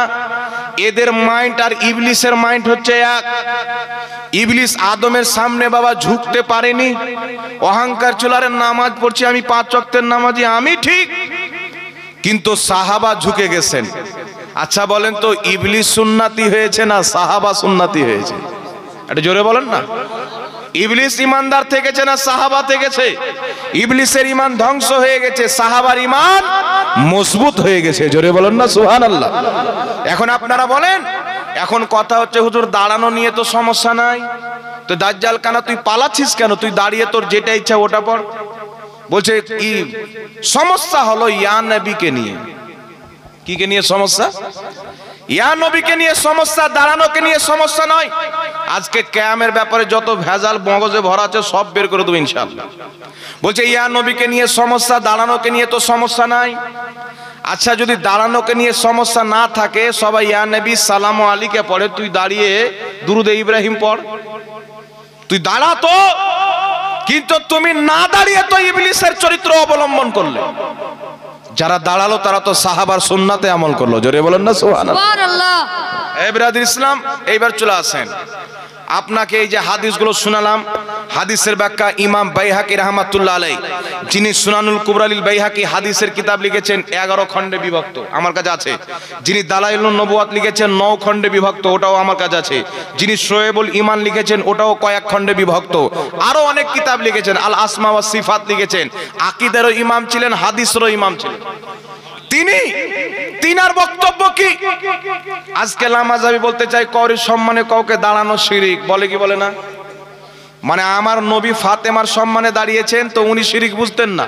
এদের মাইন্ড আর ইবলিসের মাইন্ড হচ্ছে এক। ইবলিস আদমের সামনে বাবা ঝুঁকতে পারেনি, অহংকার চুলারে নামাজ পড়ছি আমি 5 ওয়াক্তের নামাজি আমি ঠিক, কিন্তু সাহাবা ঝুঁকে গেছেন। আচ্ছা বলেন তো ইবলিস সুন্নাতি হয়েছে না সাহাবা সুন্নাতি হয়েছে? এটা জোরে বলেন না। ইবলিস ইমানদার থেকেছে না সাহাবা থেকেছে? ইবলিসের ঈমান ধ্বংস হয়ে গেছে, সাহাবার ঈমান মজবুত হয়ে গেছে। জোরে বলেন না সুবহানাল্লাহ। এখন আপনারা বলেন, এখন কথা হচ্ছে হুজুর দাঁড়ানো নিয়ে তো সমস্যা নাই, তো দাজ্জাল কানা তুই পালাচ্ছিস কেন? তুই দাঁড়িয়ে তোর যেটা ইচ্ছা ওটা পড়। বলছে কি সমস্যা হলো ইয়া নবীকে নিয়ে। কি কে নিয়ে সমস্যা? ইয়া নবীকে নিয়ে সমস্যা, দাঁড়ানোকে নিয়ে সমস্যা নয়। আজকে কিয়ামের ব্যাপারে যত ভেজাল মগজে ভরা আছে সব বের করে দেব ইনশাআল্লাহ। বলছে ইয়া নবীকে নিয়ে সমস্যা, দাঁড়ানোকে নিয়ে তো সমস্যা নাই। আচ্ছা যদি দাঁড়ানোকে নিয়ে সমস্যা না থাকে, সবাই ইয়া নবী সালামু আলাইকে পড়ে, তুই দাঁড়িয়ে দুরুদে ইব্রাহিম পড়, তুই দাঁড়া তো। কিন্তু তুমি না দাঁড়িয়ে তো ইবলিসের চরিত্র অবলম্বন করলে। যারা দাঁড়ালো তারা তো সাহাবার সুন্নাতে আমল করলো। জোরে বলেন না সুবহানাল্লাহ। এই ব্রাদার ইসলাম, এইবার চলে আসেন আপনাকে এই যে হাদিসগুলো শোনালাম, হাদিসের ব্যাখ্যা ইমাম বাইহাকি রাহমাতুল্লাহ আলাইহি, যিনি সুনানুল কুবরা লিল বাইহাকি হাদিসের কিতাব লিখেছেন 11 খণ্ডে বিভক্ত, আমার কাছে আছে। যিনি দালাইলুন নবুয়াত লিখেছেন 9 খণ্ডে বিভক্ত, ওটাও আমার কাছে আছে। যিনি শোয়েবুল ঈমান লিখেছেন ওটাও কয়েক খণ্ডে বিভক্ত। আরো অনেক কিতাব লিখেছেন, আল আসমা ওয়াস সিফাত লিখেছেন। আকীদারও ইমাম ছিলেন, হাদিসেরও ইমাম ছিলেন। তিনার বক্তব্য কি? আজকে লামাজাবি বলতে চাই কওরের সম্মানে কাউকে দাঁড়ানো শিরিক, বলে কি বলে না? মানে আমার নবী ফাতেমার সম্মানে দাঁড়িয়েছেন তো উনি শিরিক বুঝতেন না,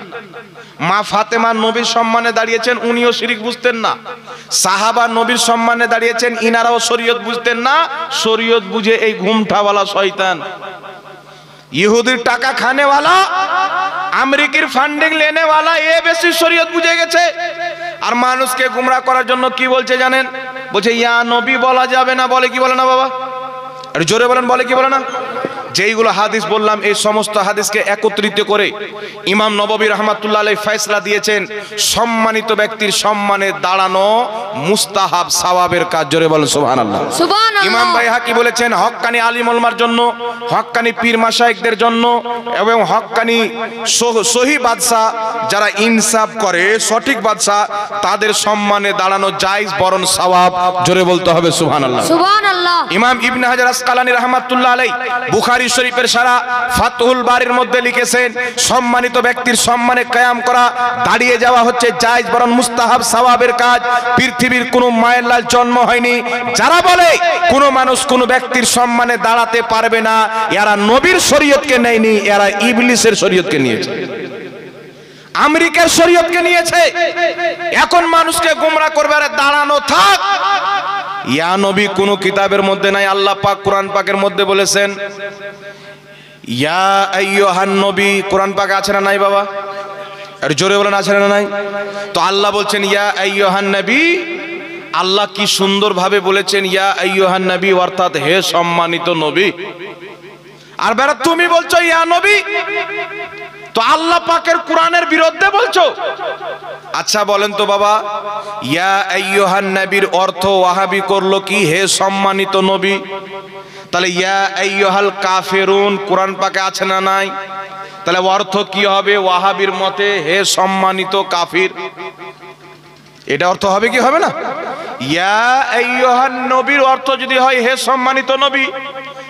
মা ফাতেমা নবীর সম্মানে দাঁড়িয়েছেন উনিও শিরিক বুঝতেন না, সাহাবা নবীর সম্মানে দাঁড়িয়েছেন ইনারাও শরীয়ত বুঝতেন না। শরীয়ত বুঝে এই ঘুমঠাওয়ালা শয়তান, ইহুদির টাকা খানেওয়ালা, আমেরিকার ফান্ডিং লেনেওয়ালা, এ বেশি শরীয়ত বুঝে গেছে। আর মানুষকে গুমরাহ করার জন্য কি বলছে জানেন? বলছে ইয়া নবী বলা যাবে না, বলে কি বলে না বাবা? একটু জোরে বলেন, বলে কি বলে না? যেইগুলো হাদিস বললাম এই সমস্ত হাদিসকে একত্রিত করে ইমাম নববী রাহমাতুল্লাহ আলাইহি ফয়সালা দিয়েছেন সম্মানিত ব্যক্তির সম্মানে দাঁড়ানো মুস্তাহাব সওয়াবের কাজ। জোরে বলেন সুবহানাল্লাহ। সুবহানাল্লাহ। ইমাম বাইহাকি বলেছেন হক্কানি আলিম ওলামার জন্য, হক্কানি পীর মাশায়েখদের জন্য এবং হক্কানি সহি বাদশা যারা ইনসাফ করে সঠিক বাদশা তাদের সম্মানে দাঁড়ানো জায়েজ বরং সওয়াব। জোরে বলতে হবে সুবহানাল্লাহ। সুবহানাল্লাহ। ইমাম ইবনে হাজার আসকালানী রাহমাতুল্লাহ আলাইহি বুখারী শরীফের সারা ফাতহুল বারির মধ্যে লিখেছেন সম্মানিত ব্যক্তির সম্মানে কিয়াম করা, দাঁড়িয়ে যাওয়া হচ্ছে জায়েজ বরং মুস্তাহাব সওয়াবের কাজ। পৃথিবীর কোনো মায়ের লাল জন্ম হয়নি যারা বলে কোনো মানুষ কোনো ব্যক্তির সম্মানে দাঁড়াতে পারবে না, এরা নবীর শরীয়তকে নেয়নি, এরা ইবলিসের শরীয়তকে নিয়েছে, আমেরিকার শরীয়তকে নিয়েছে। এখন মানুষকে গোমরা করবে, আরে দাঁড়ানো থাক। ইয়া নবী কোন কিতাবের মধ্যে নাই, আল্লাহ পাক কোরআন পাকের মধ্যে বলেছেন ইয়া আইয়ুহান নবী। কোরআন পাকে আছে না নাই বাবা? আর জোরে বলেন আছে না নাই? তো আল্লাহ বলছেন ইয়া আইয়ুহান নবী। আল্লাহ কি সুন্দর ভাবে বলেছেন ইয়া আইয়ুহান নবী, অর্থাৎ হে সম্মানিত নবী। আর বেরা তুমি বলছো ইয়া নবী, তো আল্লাহ পাকের কোরআনের বিরুদ্ধে বলছো। আচ্ছা বলেন তো বাবা, ইয়া আইয়ুহান নবীর অর্থ ওয়াহাবি করলো কি হে সম্মানিত নবী? তাহলে ইয়া আইয়ুহাল কাফিরুন কোরআন পাকে আছে না নাই? তাহলে অর্থ কি হবে ওয়াহাবির মতে? হে সম্মানিত কাফির। এটা অর্থ হবে কি হবে না? ইয়া আইয়ুহান নবীর অর্থ যদি হয় হে সম্মানিত নবী,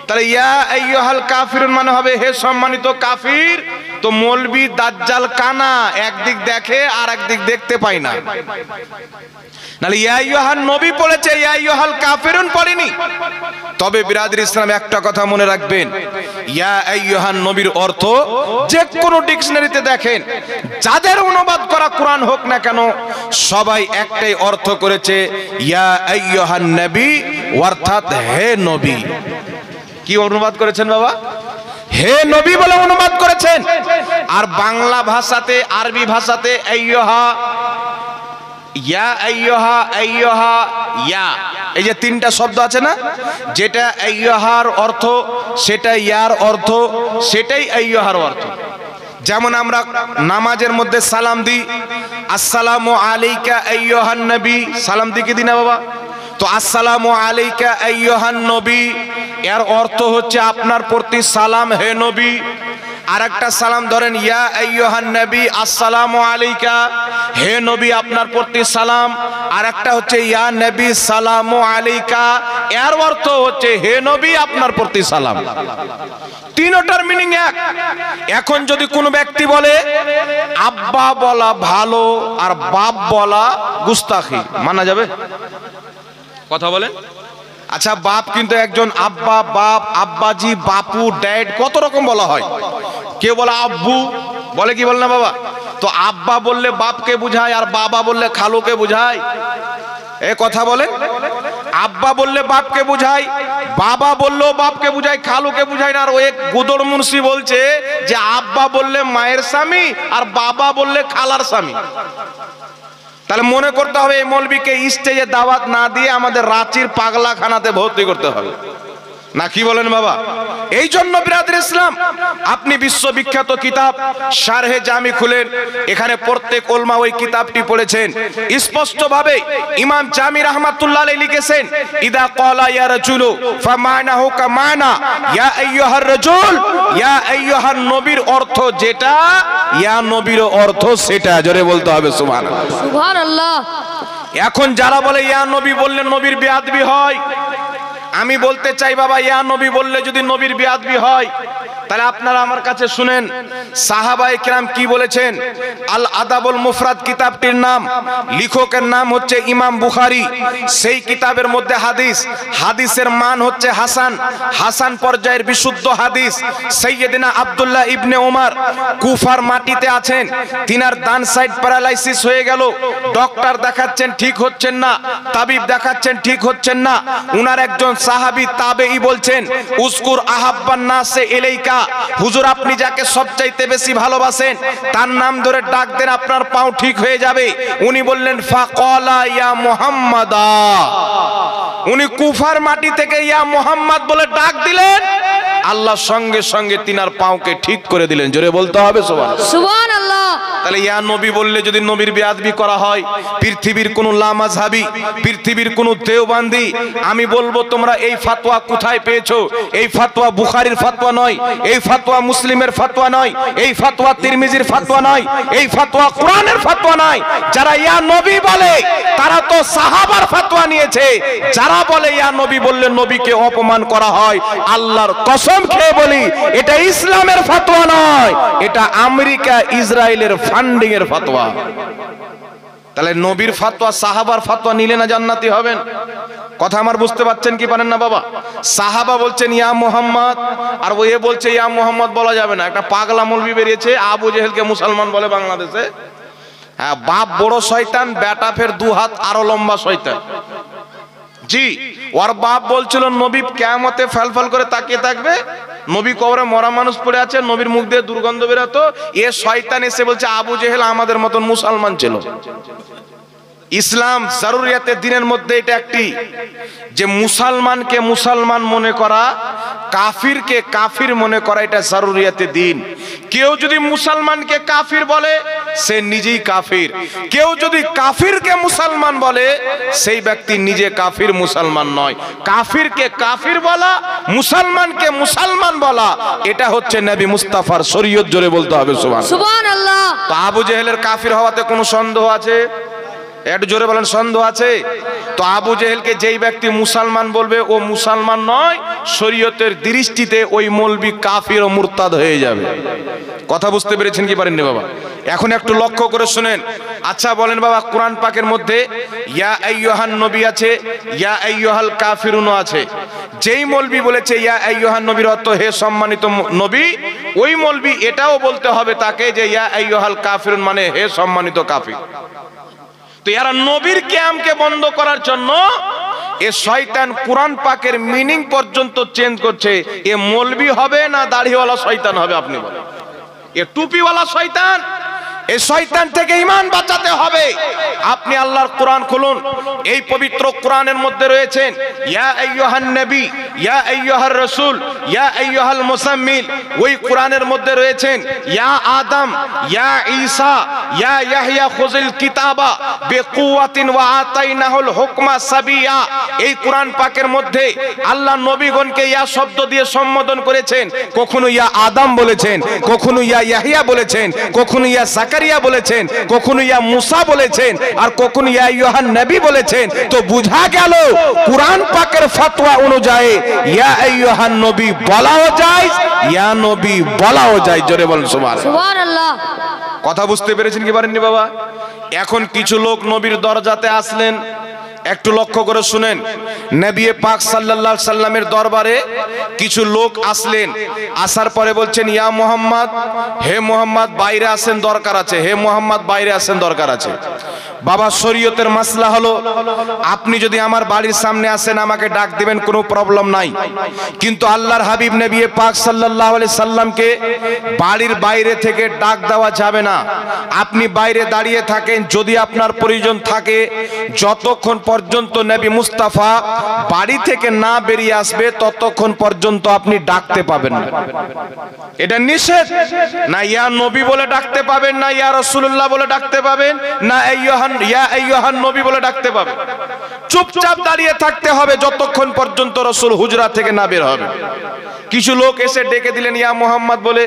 তাহলে ইয়া আইয়ুহাল কাফিরুন মানে হবে হে সম্মানিত কাফির। তো মৌলবি দাজ্জাল কানা, একদিক দেখে আর একদিক দেখতে পায় না। নালে ইয়া আইয়ুহান নবী বলেছে, ইয়া আইয়ুহাল কাফিরুন পড়েনি। তবে বিরাদর ইসলাম একটা কথা মনে রাখবেন, ইয়া আইয়ুহান নবীর অর্থ যে কোনো ডিকশনারিতে দেখেন, যাদের অনুবাদ করা কোরআন হোক না কেন, সবাই একটাই অর্থ করেছে ইয়া আইয়ুহান নবী, অর্থাৎ হে নবী। কি অনুবাদ করেছেন বাবা? হে নবী বলে অনুবাদ করেছেন। আর বাংলা ভাষাতে, আরবি ভাষাতে আইয়ুহা, ইয়া আইয়ুহা, আইয়ুহা, ইয়া, এই যে তিনটা শব্দ আছে না, যেটা আইয়ুহার অর্থ সেটা ইয়ার অর্থ, সেটাই আইয়ুহার অর্থ। যেমন আমরা নামাজের মধ্যে সালাম দিই, আসসালামু আলাইকা আইয়ুহান নবী, সালাম দিকে দিই না বাবা? তো আসসালামু আলাইকা আইয়ুহান নবী এর অর্থ হচ্ছে আপনার প্রতি সালাম হে নবী। আর একটা সালাম ধরেন ইয়া আইয়ুহান নবী আসসালামু আলাইকা, হে নবী আপনার প্রতি সালাম। আর একটা হচ্ছে ইয়া নবী সালামু আলাইকা, এর অর্থ হচ্ছে হে নবী আপনার প্রতি সালাম। তিনটার মিনিং এক। এখন যদি কোনো ব্যক্তি বলে আব্বা বলা ভালো আর বাপ বলা গুস্তাখি, মানা যাবে? কথা বলেন। আচ্ছা বাপ কিন্তু একজন আব্বা, বাপ, আব্বাজি, বাপু, ড্যাড কত রকম বলা হয়। কেউ বলে আব্বু, বলে কি বল না বাবা? তো আব্বা বললে বাপকে বুঝায় আর বাবা বললে খালুকে বুঝায়। এ কথা বলেন। আব্বা বললে বাপকে বুঝায়, বাবা বললেও বাপকে বুঝায়, খালুকে বুঝায় না। আর ওই গুদর মুন্সি বলছে যে আব্বা বললে মায়ের স্বামী আর বাবা বললে খালার স্বামী। তাহলে মনে করতে হবে এই মৌলবীকে স্টেজে দাওয়াত না দিয়ে আমাদের রাঁচির পাগলাখানাতে ভর্তি করতে হবে, না কি বলেন বাবা? এই জন্য বিরাদর ইসলাম আপনি বিশ্ববিখ্যাত কিতাব শারহে জামি খুলেন, এখানে প্রত্যেক উলমা ওই কিতাবটি পড়েছেন। স্পষ্ট ভাবে ইমাম জামি রাহমাতুল্লাহ আলাইহি লিখেছেন ইদা ক্বালা ইয়া রাজুলু ফামানাহু কামানা ইয়া আইয়ুহার রাজুল, ইয়া আইয়ুহান নবীর অর্থ যেটা, ইয়া নবীর অর্থ সেটা। জোরে বলতে হবে সুবহানাল্লাহ। সুবহানাল্লাহ। এখন যারা বলে ইয়া নবী বললে নবীর বেয়াদবি হয়, আমি বলতে চাই বাবা ইয়া নবী বললে যদি নবীর বেয়াদবি হয়, তাহলে আপনারা আমার কাছে শুনেন সাহাবায়ে কেরাম কি বলেছেন। আল আদাবুল মুফরাদ কিতাবটির নাম, লেখকের নাম হচ্ছে ইমাম বুখারী। সেই কিতাবের মধ্যে হাদিস, হাদিসের মান হচ্ছে হাসান, হাসান পর্যায়ের বিশুদ্ধ হাদিস। সাইয়েদনা আব্দুল্লাহ ইবনে ওমর কুফার মাটিতে আছেন, তিনার ডান সাইড প্যারালাইসিস হয়ে গেল, ডক্টর দেখাচ্ছেন ঠিক হচ্ছেন না, তাবিব দেখাচ্ছেন ঠিক হচ্ছেন না। উনার একজন সাহাবী তাবেঈ বলছেন উযকুর আহাব্বান নাসে ইলাইকা, হুজুর আপনি যাকে সবচাইতে বেশি ভালোবাসেন তার নাম ধরে ডাক দেন, আপনার পাও ঠিক হয়ে যাবে। উনি বললেন ফাকালা ইয়া মুহাম্মাদা, উনি কুফার মাটি থেকে ইয়া মুহাম্মদ বলে ডাক দিলেন। আল্লাহ সঙ্গে সঙ্গে তিনার পাওকে ঠিক করে দিলেন। জোরে বলতে হবে সুবহানাল্লাহ। সুবহানাল্লাহ। তাহলে ইয়া নবী বললে যদি নবীর বেয়াদবি করা হয়, পৃথিবীর কোন লামাযহাবী, পৃথিবীর কোন দেওবান্দি, আমি বলবো তোমরা এই ফাতোয়া কোথায় পেয়েছো? এই ফাতোয়া বুখারীর ফাতোয়া নয়, এই ফাতোয়া মুসলিমের ফাতোয়া নয়, এই ফাতোয়া তিরমিজির ফাতোয়া নয়, এই ফাতোয়া কোরআনের ফাতোয়া নয়। যারা ইয়া নবী বলে তারা তো সাহাবার ফাতোয়া নিয়েছে। যারা বলে ইয়া নবী বললে নবীকে অপমান করা হয়, আল্লাহর কসম খেয়ে বলি এটা ইসলামের ফাতোয়া নয়, এটা আমেরিকা ইসরায়েলের ফান্ডিং এর ফাতোয়া। তাহলে নবীর ফাতোয়া সাহাবার ফাতোয়া নিলে না জান্নাতি হবেন? কথা আমার বুঝতে পারছেন কি পারেন না বাবা? সাহাবা বলছেন ইয়া মুহাম্মদ, আর ও এ বলছে ইয়া মুহাম্মদ বলা যাবে না। একটা পাগলা মৌলবি বেরিয়েছে, আবু জেহেলকে মুসলমান বলে বাংলাদেশে। হ্যাঁ, বাপ বড় শয়তান, বেটা ফের দু হাত আরো লম্বা শয়তান। জি, ওর বাপ বলছিল নবী কিয়ামতে ফেলফেল করে তাকিয়ে থাকবে, নবী কবরে মরা মানুষ পড়ে আছে, নবীর মুখ দিয়ে দুর্গন্ধ বেরোতো। এ শয়তান এসে বলছে আবু জেহেল আমাদের মতন মুসলমান ছিল। ইসলাম জরুরিয়াতের দিনের মধ্যে এটা একটি, যে মুসলমানকে মুসলমান মনে করা, কাফিরকে কাফির মনে করা, এটা জরুরিয়াতের দিন। কেউ যদি মুসলমানকে কাফির বলে সে নিজেই কাফির, কেউ যদি কাফিরকে মুসলমান বলে সেই ব্যক্তি নিজে কাফির, মুসলমান নয়। কাফিরকে কাফির বলা, মুসলমানকে মুসলমান বলা, এটা হচ্ছে নবী মুস্তাফার শরীয়ত। জোরে বলতে হবে সুবহানাল্লাহ। তো আবু জেহেলের কাফির হওয়াতে কোনো সন্দেহ আছে? একটু জোরে বলেন, সন্দেহ আছে? তো আবু জেহেলকে যেই ব্যক্তি মুসলমান বলবে ও মুসলমান নয়, শরীয়তের দৃষ্টিতে ওই মৌলবি কাফির ও মুরতাদ হয়ে যাবে। কথা বুঝতে পেরেছেন কি পারেননি বাবা? এখন একটু লক্ষ্য করে শুনেন। আচ্ছা বলেন বাবা, কোরআন পাকের মধ্যে ইয়া আইয়ুহান নবী আছে, ইয়া আইয়ুহাল কাফিরুন আছে। যেই মৌলবি বলেছে ইয়া আইয়ুহান নবীর অর্থ হে সম্মানিত নবী, ওই মৌলবি এটাও বলতে হবে তাকে যে ইয়া আইয়ুহাল কাফিরুন মানে হে সম্মানিত কাফির। তো এরা নবীর কিয়ামকে বন্ধ করার জন্য এ শয়তান কোরআন পাকের মিনিং পর্যন্ত চেঞ্জ করছে। এ মৌলবি হবে না দাড়িওয়ালা শয়তান হবে? আপনি বলেন। এ টুপিওয়ালা শয়তান, এই শয়তান থেকে ঈমান বাঁচাতে হবে। আপনি আল্লাহর কোরআন খুলুন, এই পবিত্র কোরআনের মধ্যে রয়েছেন ইয়া আইয়ুহান নবী, ইয়া আইয়ুহার রাসূল, ইয়া আইয়ুহাল মুসাম্মিল। ওই কোরআনের মধ্যে রয়েছেন ইয়া আদম, ইয়া ঈসা, ইয়া ইয়াহইয়া খুযিল কিতাবা বিকুওয়াতিন ওয়া আতাইনাহুল হুকমা সাবিয়া। এই কোরআন পাকের মধ্যে আল্লাহ নবীগণকে ইয়া শব্দ দিয়ে সম্বোধন করেছেন। কখনো ইয়া আদম বলেছেন, কখনো ইয়া ইয়াহইয়া বলেছেন, কখনো ইয়া জাকারিয়া বলেছেন, কখনো ইয়া মুসা বলেছেন, আর কখনো ইয়া আইয়ুহান নবী বলেছেন। তো বুঝা গেল কোরআন পাকের ফতোয়া অনুযায়ী ইয়া আইয়ুহান নবী বলাও যায়, ইয়া নবী বলাও যায়। জোরে বলেন সুবহানাল্লাহ। কথা বুঝতে পেরেছেন কি পারেননি বাবা? এখন কিছু লোক নবীর দরজাতে আসলেন, একটু লক্ষ্য করে শুনেন। নবী পাক সাল্লাল্লাহু আলাইহি সাল্লামের দরবারে কিছু লোক আসলেন, আসার পরে বলছেন ইয়া মুহাম্মদ, হে মুহাম্মদ বাইরে আসেন দরকার আছে, হে মুহাম্মদ বাইরে আসেন দরকার আছে। বাবা শরীয়তের মাসলা হলো আপনি যদি আমার বাড়ির সামনে আসেন আমাকে ডাক দিবেন, কোনো প্রবলেম নাই। কিন্তু আল্লাহর হাবিব নবী পাক সাল্লাল্লাহু আলাইহি সাল্লামকে বাড়ির বাইরে থেকে ডাক দেওয়া যাবে না। আপনি বাইরে দাঁড়িয়ে থাকেন, যদি আপনার প্রয়োজন থাকে, যতক্ষণ পর্যন্ত নবী মুস্তাফা বাড়ি থেকে না বেরিয়ে আসবে ততক্ষণ পর্যন্ত আপনি ডাকতে পাবেন না। এটা নিষেধ। না ইয়া নবী বলে ডাকতে পাবেন, না ইয়া রাসূলুল্লাহ বলে ডাকতে পাবেন, না ইয়া আইয়ুহান নবী বলে ডাকতে পাবেন। চুপচাপ দাঁড়িয়ে থাকতে হবে যতক্ষণ পর্যন্ত রাসূল হুজরা থেকে না বের হবে। কিছু লোক এসে ডেকে দিলেন ইয়া মুহাম্মদ বলে,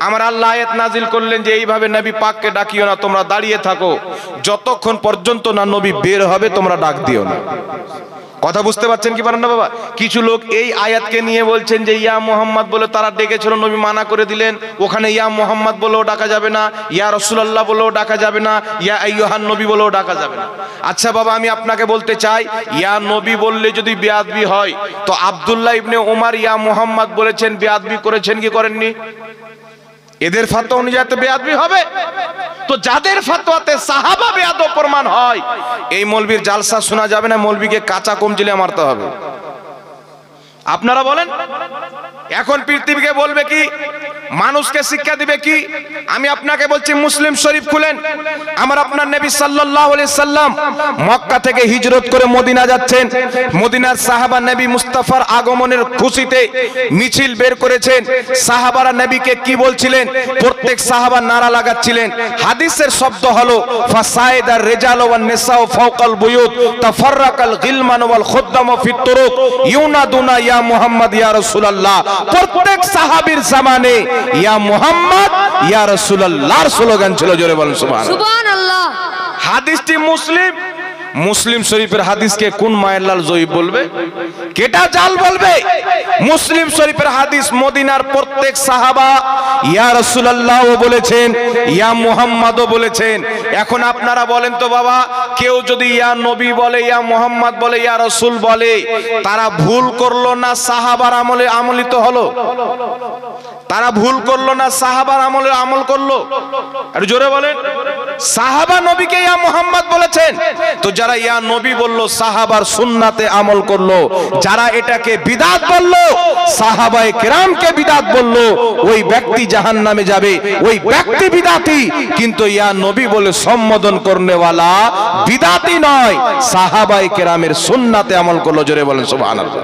আমার আল্লাহ আয়াত নাজিল করলেন যে এইভাবে নবী পাককে ডাকিও না, তোমরা দাঁড়িয়ে থাকো যতক্ষণ পর্যন্ত না নবী বের হবে তোমরা ডাক দিও না। কথা বুঝতে পারছেন কি পারেন না বাবা? কিছু লোক এই আয়াতকে নিয়ে বলছেন যে ইয়া মুহাম্মদ বলে তারা ডেকেছিল, নবী মানা করে দিলেন, ওখানে ইয়া মুহাম্মদ বলেও ডাকা যাবে না, ইয়া রাসূলুল্লাহ বলেও ডাকা যাবে না, ইয়া আইয়ুহান নবী বলেও ডাকা যাবে না। আচ্ছা বাবা, আমি আপনাকে বলতে চাই, ইয়া নবী বললে যদি বেয়াদবি হয়, তো আব্দুল্লাহ ইবনে ওমর ইয়া মুহাম্মদ বলেছেন, বেয়াদবি করেছেন কি করেননি? এদের ফতোয়া অনুযায়ী তো বেয়াদবি হবে। তো যাদের ফতোয়াতে সাহাবা বেয়াদব প্রমাণ হয়, এই মৌলবীর জালসা শোনা যাবে না, মৌলবীকে কাঁচা কমজিলে মারতে হবে। আপনারা বলেন, এখন পৃথিবীকে বলবে কি মানুষকে শিক্ষা দিবে কি? আমি আপনাকে বলছি মুসলিম শরীফ খুলেন। আমার আপনার নবী সাল্লাল্লাহু আলাইহি সাল্লাম মক্কা থেকে হিজরত করে মদিনা যাচ্ছেন। মদিনার সাহাবা নবী মুস্তাফার আগমনের খুশিতে মিছিল বের করেছেন। সাহাবারা নবীকে কি বলছিলেন? প্রত্যেক সাহাবা নারা লাগাচ্ছিলেন। হাদিসের শব্দ হলো ফাসাইদার রিজাল ওয়ান নিসাউ ফাওকাল বুয়ুত তাফাররাকাল গিলমান ওয়াল খুদ্দামু ফিত তুরুক ইউনাদুনা ইয়া মুহাম্মদ ইয়া রাসূলুল্লাহ। প্রত্যেক সাহাবীর জামানে ইয়া মুহাম্মদ ইয়া রাসূলুল্লাহর স্লোগান ছিল। জোরে বলেন সুবহানাল্লাহ। সুবহানাল্লাহ। হাদিসটি মুসলিম শরীফের হাদিসকে কোন মায়ের লাল জয়ীব বলবে? কেটা জাল বলবে? মুসলিম শরীফের হাদিস। মদিনার প্রত্যেক সাহাবা ইয়া রাসূলুল্লাহ বলেছেন, ইয়া মুহাম্মাদও বলেছেন। এখন আপনারা বলেন তো বাবা, কেউ যদি ইয়া নবী বলে, ইয়া মুহাম্মদ বলে, ইয়া রাসূল বলে, তারা ভুল করলো না সাহাবার আমলে আমলিত হলো? তারা ভুল করলো না সাহাবার আমলে আমল করলো? আর জোরে বলেন। সাহাবা নবীকে ইয়া মুহাম্মদ বলেছেন, তো যারা ইয়া নবী বললো সাহাবার সুন্নাতে আমল করলো। যারা এটাকে বিদআত বললো, সাহাবায়ে কেরামকে বিদআত বললো, ওই ব্যক্তি জাহান্নামে যাবে। ওই ব্যক্তি বিদআতি, কিন্তু ইয়া নবী বলে সম্বোধন করনেওয়ালা বিদআতি নয়, সাহাবায়ে কেরামের সুন্নাতে আমল করলো। জোরে বলেন সুবহানাল্লাহ।